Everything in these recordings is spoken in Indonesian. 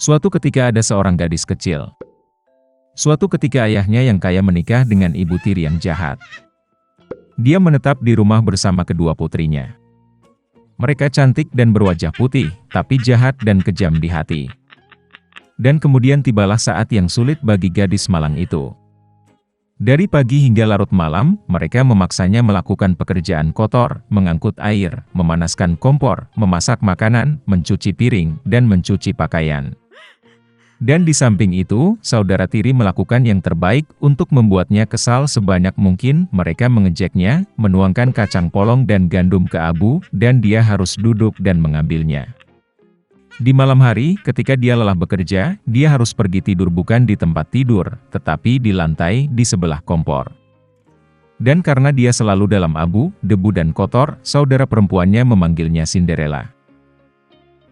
Suatu ketika ada seorang gadis kecil. Suatu ketika ayahnya yang kaya menikah dengan ibu tiri yang jahat. Dia menetap di rumah bersama kedua putrinya. Mereka cantik dan berwajah putih, tapi jahat dan kejam di hati. Dan kemudian tibalah saat yang sulit bagi gadis malang itu. Dari pagi hingga larut malam, mereka memaksanya melakukan pekerjaan kotor, mengangkut air, memanaskan kompor, memasak makanan, mencuci piring, dan mencuci pakaian. Dan di samping itu, saudara tiri melakukan yang terbaik untuk membuatnya kesal sebanyak mungkin. Mereka mengejeknya, menuangkan kacang polong dan gandum ke abu, dan dia harus duduk dan mengambilnya. Di malam hari, ketika dia lelah bekerja, dia harus pergi tidur bukan di tempat tidur, tetapi di lantai di sebelah kompor. Dan karena dia selalu dalam abu, debu dan kotor, saudara perempuannya memanggilnya Cinderella.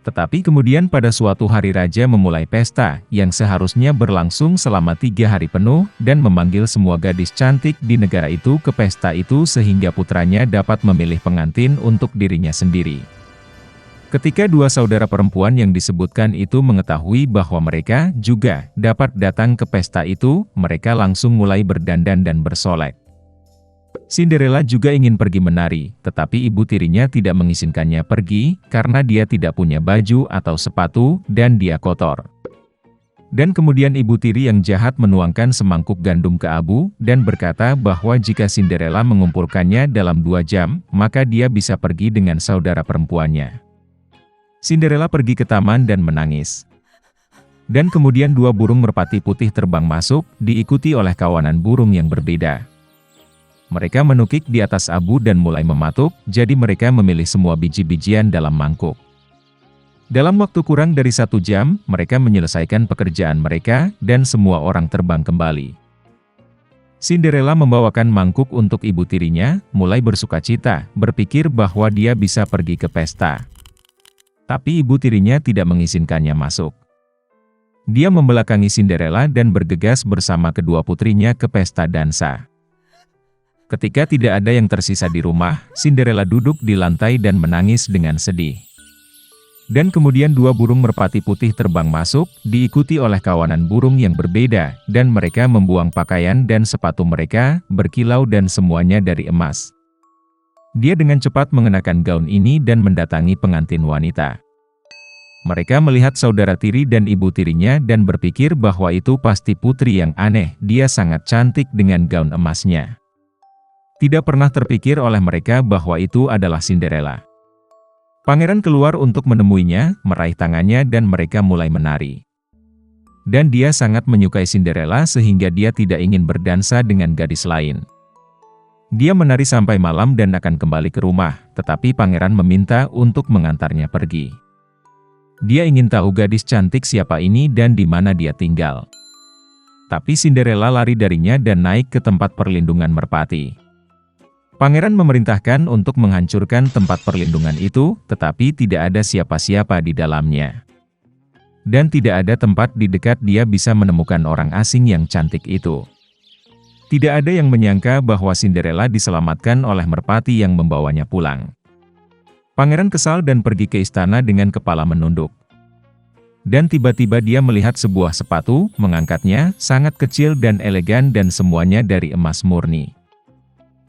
Tetapi kemudian pada suatu hari raja memulai pesta, yang seharusnya berlangsung selama 3 hari penuh, dan memanggil semua gadis cantik di negara itu ke pesta itu sehingga putranya dapat memilih pengantin untuk dirinya sendiri. Ketika dua saudara perempuan yang disebutkan itu mengetahui bahwa mereka juga dapat datang ke pesta itu, mereka langsung mulai berdandan dan bersolek. Cinderella juga ingin pergi menari, tetapi ibu tirinya tidak mengizinkannya pergi, karena dia tidak punya baju atau sepatu, dan dia kotor. Dan kemudian ibu tiri yang jahat menuangkan semangkuk gandum ke abu, dan berkata bahwa jika Cinderella mengumpulkannya dalam 2 jam, maka dia bisa pergi dengan saudara perempuannya. Cinderella pergi ke taman dan menangis. Dan kemudian 2 burung merpati putih terbang masuk, diikuti oleh kawanan burung yang berbeda. Mereka menukik di atas abu dan mulai mematuk, jadi mereka memilih semua biji-bijian dalam mangkuk. Dalam waktu kurang dari 1 jam, mereka menyelesaikan pekerjaan mereka, dan semua orang terbang kembali. Cinderella membawakan mangkuk untuk ibu tirinya, mulai bersukacita, berpikir bahwa dia bisa pergi ke pesta. Tapi ibu tirinya tidak mengizinkannya masuk. Dia membelakangi Cinderella dan bergegas bersama kedua putrinya ke pesta dansa. Ketika tidak ada yang tersisa di rumah, Cinderella duduk di lantai dan menangis dengan sedih. Dan kemudian 2 burung merpati putih terbang masuk, diikuti oleh kawanan burung yang berbeda, dan mereka membuang pakaian dan sepatu mereka, berkilau dan semuanya dari emas. Dia dengan cepat mengenakan gaun ini dan mendatangi pengantin wanita. Mereka melihat saudara tiri dan ibu tirinya dan berpikir bahwa itu pasti putri yang aneh, dia sangat cantik dengan gaun emasnya. Tidak pernah terpikir oleh mereka bahwa itu adalah Cinderella. Pangeran keluar untuk menemuinya, meraih tangannya dan mereka mulai menari. Dan dia sangat menyukai Cinderella sehingga dia tidak ingin berdansa dengan gadis lain. Dia menari sampai malam dan akan kembali ke rumah, tetapi pangeran meminta untuk mengantarnya pergi. Dia ingin tahu gadis cantik siapa ini dan di mana dia tinggal. Tapi Cinderella lari darinya dan naik ke tempat perlindungan merpati. Pangeran memerintahkan untuk menghancurkan tempat perlindungan itu, tetapi tidak ada siapa-siapa di dalamnya. Dan tidak ada tempat di dekat dia bisa menemukan orang asing yang cantik itu. Tidak ada yang menyangka bahwa Cinderella diselamatkan oleh merpati yang membawanya pulang. Pangeran kesal dan pergi ke istana dengan kepala menunduk. Dan tiba-tiba dia melihat sebuah sepatu, mengangkatnya, sangat kecil dan elegan dan semuanya dari emas murni.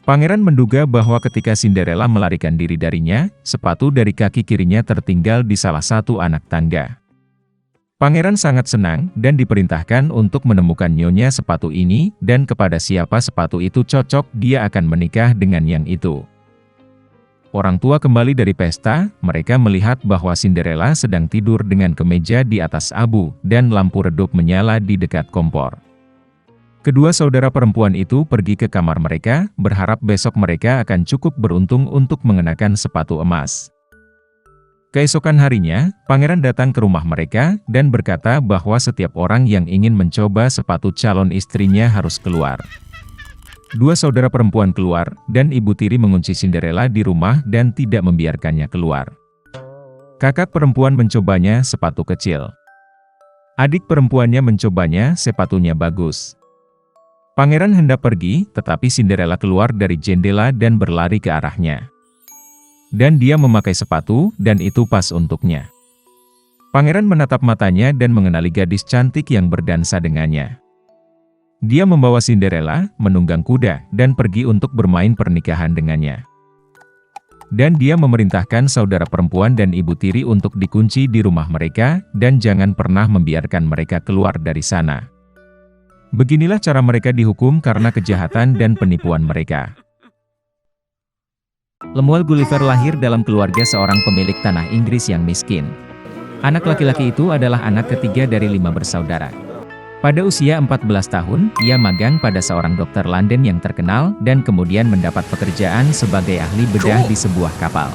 Pangeran menduga bahwa ketika Cinderella melarikan diri darinya, sepatu dari kaki kirinya tertinggal di salah satu anak tangga. Pangeran sangat senang dan diperintahkan untuk menemukan nyonya sepatu ini, dan kepada siapa sepatu itu cocok dia akan menikah dengan yang itu. Orang tua kembali dari pesta, mereka melihat bahwa Cinderella sedang tidur dengan kemeja di atas abu, dan lampu redup menyala di dekat kompor. Kedua saudara perempuan itu pergi ke kamar mereka, berharap besok mereka akan cukup beruntung untuk mengenakan sepatu emas. Keesokan harinya, pangeran datang ke rumah mereka, dan berkata bahwa setiap orang yang ingin mencoba sepatu calon istrinya harus keluar. 2 saudara perempuan keluar, dan ibu tiri mengunci Cinderella di rumah dan tidak membiarkannya keluar. Kakak perempuan mencobanya sepatu kecil. Adik perempuannya mencobanya sepatunya bagus. Pangeran hendak pergi, tetapi Cinderella keluar dari jendela dan berlari ke arahnya. Dan dia memakai sepatu, dan itu pas untuknya. Pangeran menatap matanya dan mengenali gadis cantik yang berdansa dengannya. Dia membawa Cinderella, menunggang kuda, dan pergi untuk bermain pernikahan dengannya. Dan dia memerintahkan saudara perempuan dan ibu tiri untuk dikunci di rumah mereka, dan jangan pernah membiarkan mereka keluar dari sana. Beginilah cara mereka dihukum karena kejahatan dan penipuan mereka. Lemuel Gulliver lahir dalam keluarga seorang pemilik tanah Inggris yang miskin. Anak laki-laki itu adalah anak ketiga dari 5 bersaudara. Pada usia 14 tahun, ia magang pada seorang dokter London yang terkenal, dan kemudian mendapat pekerjaan sebagai ahli bedah di sebuah kapal.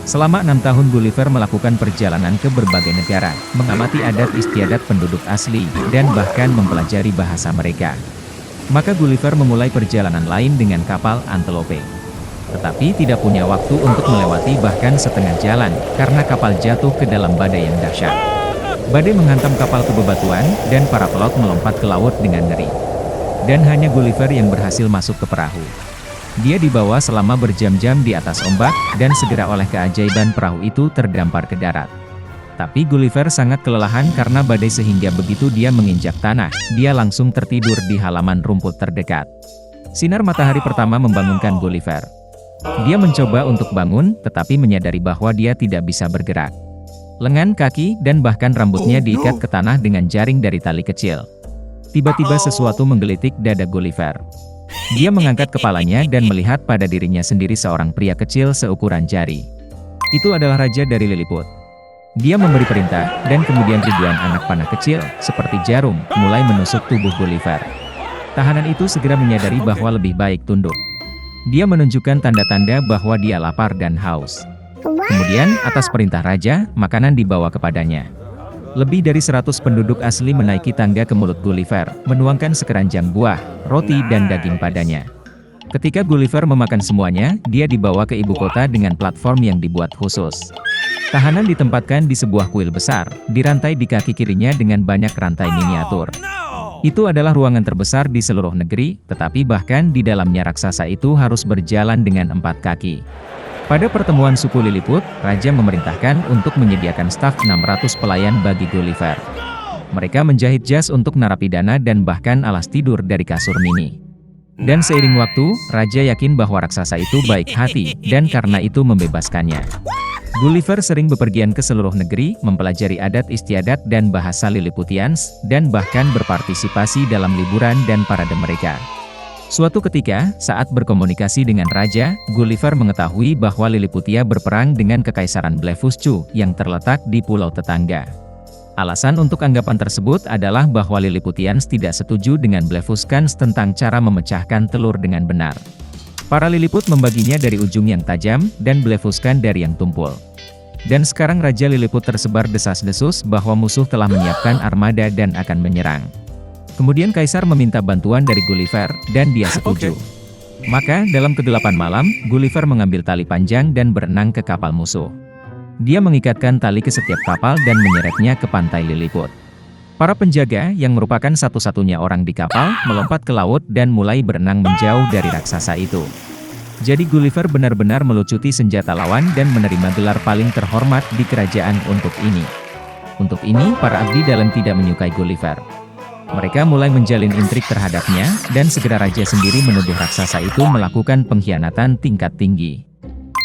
Selama 6 tahun Gulliver melakukan perjalanan ke berbagai negara, mengamati adat istiadat penduduk asli, dan bahkan mempelajari bahasa mereka. Maka Gulliver memulai perjalanan lain dengan kapal Antelope. Tetapi tidak punya waktu untuk melewati bahkan setengah jalan, karena kapal jatuh ke dalam badai yang dahsyat. Badai menghantam kapal ke bebatuan, dan para pelaut melompat ke laut dengan ngeri. Dan hanya Gulliver yang berhasil masuk ke perahu. Dia dibawa selama berjam-jam di atas ombak, dan segera oleh keajaiban perahu itu terdampar ke darat. Tapi Gulliver sangat kelelahan karena badai sehingga begitu dia menginjak tanah, dia langsung tertidur di halaman rumput terdekat. Sinar matahari pertama membangunkan Gulliver. Dia mencoba untuk bangun, tetapi menyadari bahwa dia tidak bisa bergerak. Lengan, kaki, dan bahkan rambutnya diikat ke tanah dengan jaring dari tali kecil. Tiba-tiba sesuatu menggelitik dada Gulliver. Dia mengangkat kepalanya dan melihat pada dirinya sendiri seorang pria kecil seukuran jari. Itu adalah Raja dari Lilliput. Dia memberi perintah, dan kemudian ribuan anak panah kecil, seperti jarum, mulai menusuk tubuh Gulliver. Tahanan itu segera menyadari bahwa lebih baik tunduk. Dia menunjukkan tanda-tanda bahwa dia lapar dan haus. Kemudian, atas perintah raja, makanan dibawa kepadanya. Lebih dari 100 penduduk asli menaiki tangga ke mulut Gulliver, menuangkan sekeranjang buah, roti dan daging padanya. Ketika Gulliver memakan semuanya, dia dibawa ke ibu kota dengan platform yang dibuat khusus. Tahanan ditempatkan di sebuah kuil besar, dirantai di kaki kirinya dengan banyak rantai miniatur. Itu adalah ruangan terbesar di seluruh negeri, tetapi bahkan di dalamnya raksasa itu harus berjalan dengan 4 kaki. Pada pertemuan suku Lilliput, Raja memerintahkan untuk menyediakan staf 600 pelayan bagi Gulliver. Mereka menjahit jas untuk narapidana dan bahkan alas tidur dari kasur mini. Dan seiring waktu, Raja yakin bahwa raksasa itu baik hati, dan karena itu membebaskannya. Gulliver sering bepergian ke seluruh negeri, mempelajari adat istiadat dan bahasa Lilliputians, dan bahkan berpartisipasi dalam liburan dan parade mereka. Suatu ketika, saat berkomunikasi dengan Raja, Gulliver mengetahui bahwa Liliputia berperang dengan Kekaisaran Blefuscu, yang terletak di pulau tetangga. Alasan untuk anggapan tersebut adalah bahwa Lilliputians tidak setuju dengan Blefuscans tentang cara memecahkan telur dengan benar. Para Lilliput membaginya dari ujung yang tajam, dan Blefuscan dari yang tumpul. Dan sekarang Raja Lilliput tersebar desas-desus bahwa musuh telah menyiapkan armada dan akan menyerang. Kemudian Kaisar meminta bantuan dari Gulliver, dan dia setuju. Maka, dalam ke-8 malam, Gulliver mengambil tali panjang dan berenang ke kapal musuh. Dia mengikatkan tali ke setiap kapal dan menyeretnya ke pantai Lilliput. Para penjaga, yang merupakan satu-satunya orang di kapal, melompat ke laut dan mulai berenang menjauh dari raksasa itu. Jadi Gulliver benar-benar melucuti senjata lawan dan menerima gelar paling terhormat di kerajaan untuk ini. Untuk ini, para abdi dalam tidak menyukai Gulliver. Mereka mulai menjalin intrik terhadapnya, dan segera raja sendiri menuduh raksasa itu melakukan pengkhianatan tingkat tinggi.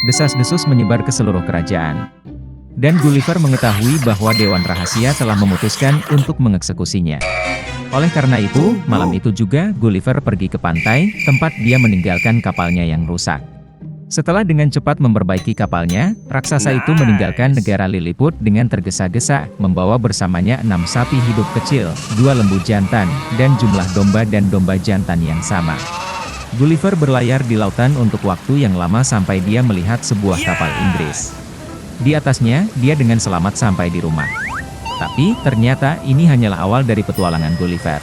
Desas-desus menyebar ke seluruh kerajaan. Dan Gulliver mengetahui bahwa Dewan Rahasia telah memutuskan untuk mengeksekusinya. Oleh karena itu, malam itu juga Gulliver pergi ke pantai, tempat dia meninggalkan kapalnya yang rusak. Setelah dengan cepat memperbaiki kapalnya, raksasa itu meninggalkan negara Lilliput dengan tergesa-gesa, membawa bersamanya 6 sapi hidup kecil, 2 lembu jantan, dan jumlah domba dan domba jantan yang sama. Gulliver berlayar di lautan untuk waktu yang lama sampai dia melihat sebuah kapal Inggris. Di atasnya, dia dengan selamat sampai di rumah. Tapi, ternyata ini hanyalah awal dari petualangan Gulliver.